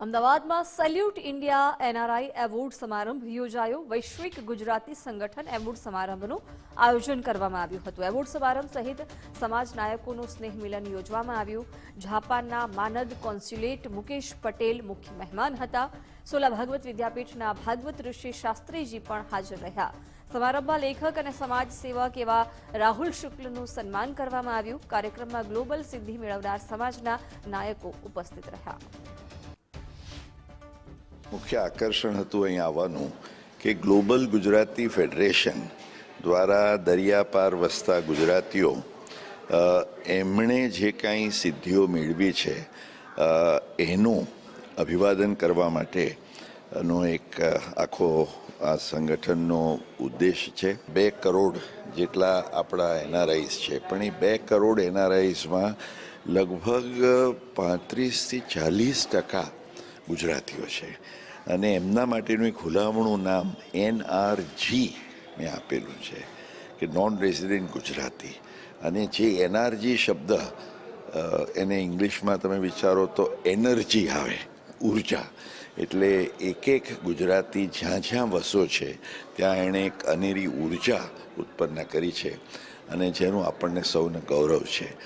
અમદાવાદમાં salute India NRI award સમારંભ યોજાયો. વૈશ્વિક ગુજરાતી સંગઠન એવોર્ડ સમારંભનું આયોજન કરવામાં આવ્યું હતું. એવોર્ડ સમારંભ સહિત સમાજ નાયકોનું સ્નેહ મિલન યોજવામાં આવ્યું. જાપાનના માનદ કોન્સ્યુલેટ મુકેશ પટેલ મુખ્ય મહેમાન હતા. સોલા ભાગવત વિદ્યાપીઠના ભાગવત ઋષિ શાસ્ત્રીજી પણ હાજર રહ્યા. સમારંભમાં લેખક અને સમાજ સેવક એવા રાહુલ શુક્લનું સન્માન કરવામાં આવ્યું. કાર્યક્રમમાં ગ્લોબલ સિદ્ધિ મેળવનાર સમાજના નાયકો ઉપસ્થિત રહ્યા. મુખ્ય આકર્ષણ હતું અહીં આવવાનું કે ગ્લોબલ ગુજરાતી ફેડરેશન દ્વારા દરિયા પાર વસતા ગુજરાતીઓ એમણે જે કાંઈ સિદ્ધિઓ મેળવી છે એનું અભિવાદન કરવા માટેનો એક આખો આ સંગઠનનો ઉદ્દેશ છે. 2 કરોડ જેટલા આપણા એનઆરઆઈસ છે, પણ એ 2 કરોડ એનઆરઆઈસમાં લગભગ 35થી 40% ગુજરાતીઓ છે અને એમના માટેનું એક હુલામણું નામ NRG મેં આપેલું છે કે નોન રેઝિડેન્ટ ગુજરાતી. અને જે NRG શબ્દ એને ઇંગ્લિશમાં તમે વિચારો તો એનર્જી આવે, ઉર્જા. એટલે એક ગુજરાતી જ્યાં જ્યાં વસો છે ત્યાં એણે એક અનેરી ઉર્જા ઉત્પન્ન કરી છે અને જેનું આપણને સૌને ગૌરવ છે.